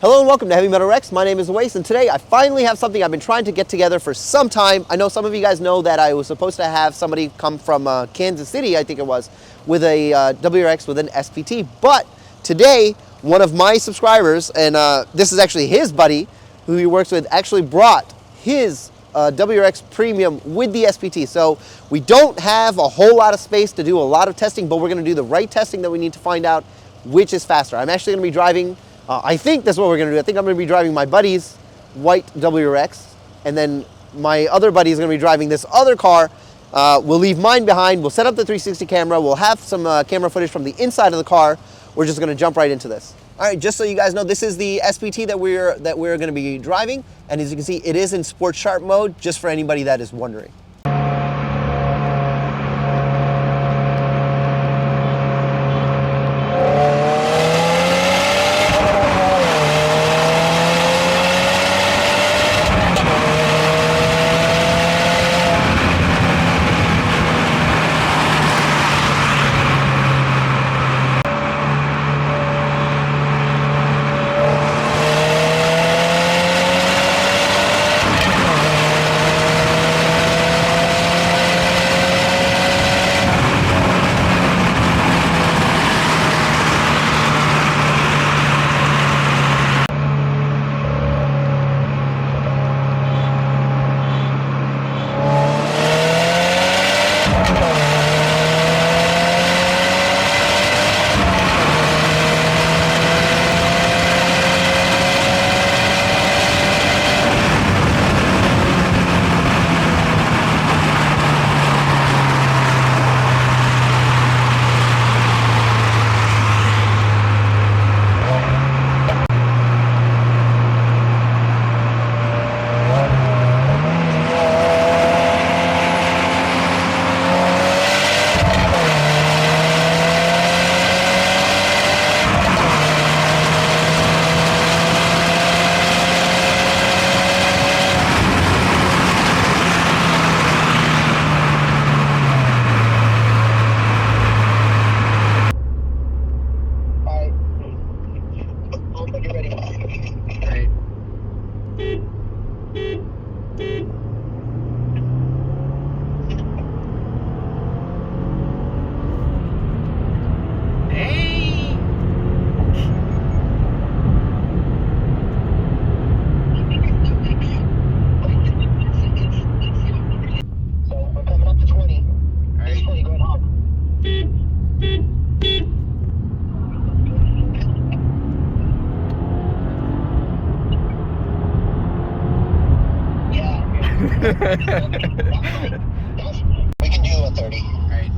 Hello and welcome to Heavy Metal Rex. My name is Wace, and today I finally have something I've been trying to get together for some time. I know some of you guys know that I was supposed to have somebody come from Kansas City, I think it was, with a WRX with an SPT. But today, one of my subscribers, and this is actually his buddy who he works with, actually brought his WRX Premium with the SPT. So we don't have a whole lot of space to do a lot of testing, but we're going to do the right testing that we need to find out which is faster. I'm actually going to be driving, I think that's what we're going to do. I think I'm going to be driving my buddy's white WRX, and then my other buddy is going to be driving this other car. We'll leave mine behind. We'll set up the 360 camera. We'll have some camera footage from the inside of the car. We're just going to jump right into this. All right, just so you guys know, this is the SPT that we're going to be driving, and as you can see, it is in Sport Sharp mode, just for anybody that is wondering. We can do a 30. All right.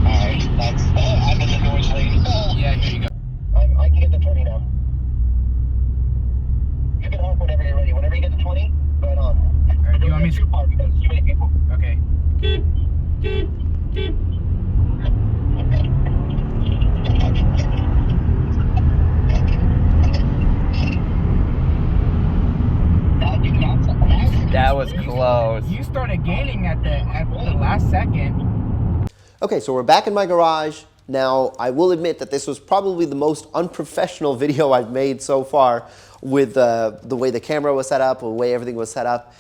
Alright, that's, I'm in the noise lane. Yeah, here you go. I can get the 20 now. You can honk whenever you're ready. Whenever you get the 20, go ahead on. Alright, do you want me to? Too far because too many people. Okay. That was close. You started gaining at the last second. Okay, so we're back in my garage. Now, I will admit that this was probably the most unprofessional video I've made so far with the way the camera was set up, the way everything was set up.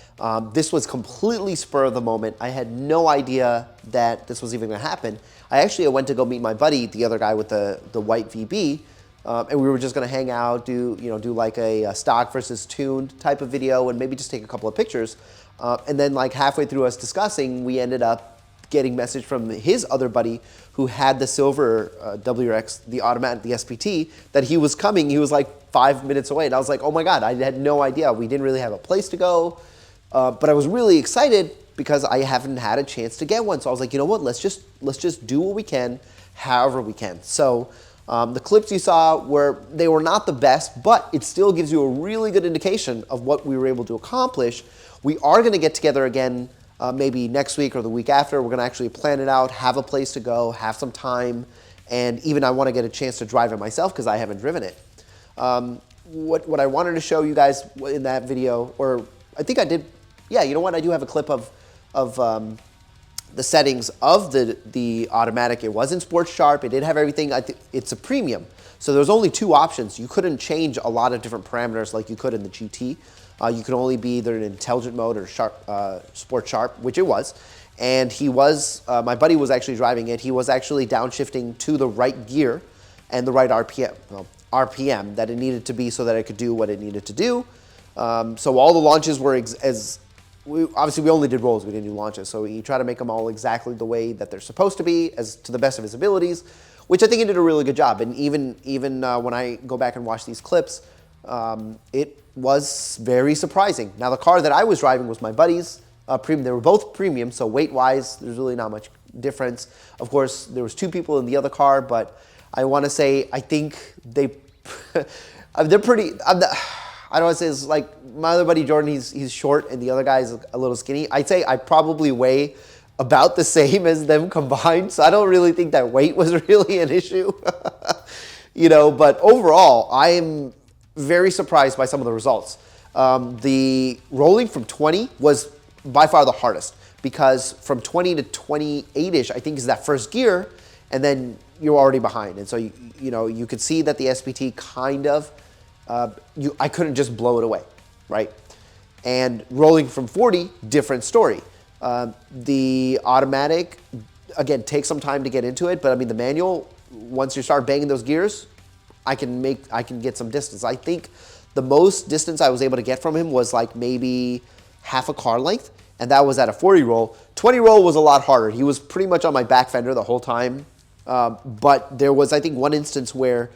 This was completely spur of the moment. I had no idea that this was even gonna happen. I went to go meet my buddy, the other guy with the white VB, and we were just gonna hang out, do like a stock versus tuned type of video, and maybe just take a couple of pictures. And then like halfway through us discussing, we ended up getting message from his other buddy who had the silver WRX, the automatic, the SPT, that he was coming. He was like 5 minutes away, and I was like, oh my God, I had no idea. We didn't really have a place to go, but I was really excited because I haven't had a chance to get one. So I was like, you know what, let's just do what we can, however we can. So the clips you saw were not the best, but it still gives you a really good indication of what we were able to accomplish. We are gonna get together again maybe next week or the week after. We're gonna actually plan it out, have a place to go, have some time, and even I wanna get a chance to drive it myself because I haven't driven it. What I wanted to show you guys in that video, or I think I did, yeah, you know what, I do have a clip of the settings of the automatic. It wasn't sports sharp. It did have everything. It's a premium. So there's only two options. You couldn't change a lot of different parameters like you could in the GT. You could only be either in intelligent mode or sport sharp, which it was. And he was, my buddy was actually driving it. He was actually downshifting to the right gear and the right RPM that it needed to be so that it could do what it needed to do. So all the launches were obviously we only did rolls, we didn't do launches. So he tried to make them all exactly the way that they're supposed to be, as to the best of his abilities, which I think he did a really good job. And even when I go back and watch these clips, it was very surprising. Now the car that I was driving was my buddy's premium. They were both premium, so weight-wise, there's really not much difference. Of course, there was two people in the other car, but I want to say I think they're pretty. I don't want to say it's like my other buddy Jordan. He's short, and the other guy's a little skinny. I'd say I probably weigh about the same as them combined, so I don't really think that weight was really an issue. You know, but overall, I am very surprised by some of the results. The rolling from 20 was by far the hardest, because from 20 to 28-ish, I think, is that first gear, and then you're already behind. And so, you know, you could see that the SPT kind of, I couldn't just blow it away, right? And rolling from 40, different story. The automatic, again, takes some time to get into it, but I mean, the manual, once you start banging those gears, I can get some distance. I think the most distance I was able to get from him was like maybe half a car length, and that was at a 40 roll. 20 roll was a lot harder. He was pretty much on my back fender the whole time, but there was, I think, one instance where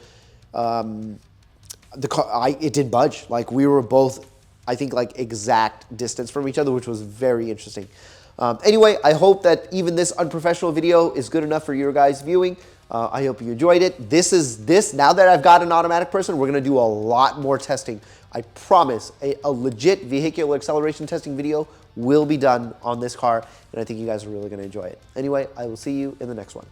the car, it did budge. Like, we were both, I think, like exact distance from each other, which was very interesting. Anyway, I hope that even this unprofessional video is good enough for your guys' viewing. I hope you enjoyed it. Now that I've got an automatic person, we're gonna do a lot more testing. I promise a legit vehicular acceleration testing video will be done on this car, and I think you guys are really gonna enjoy it. Anyway, I will see you in the next one.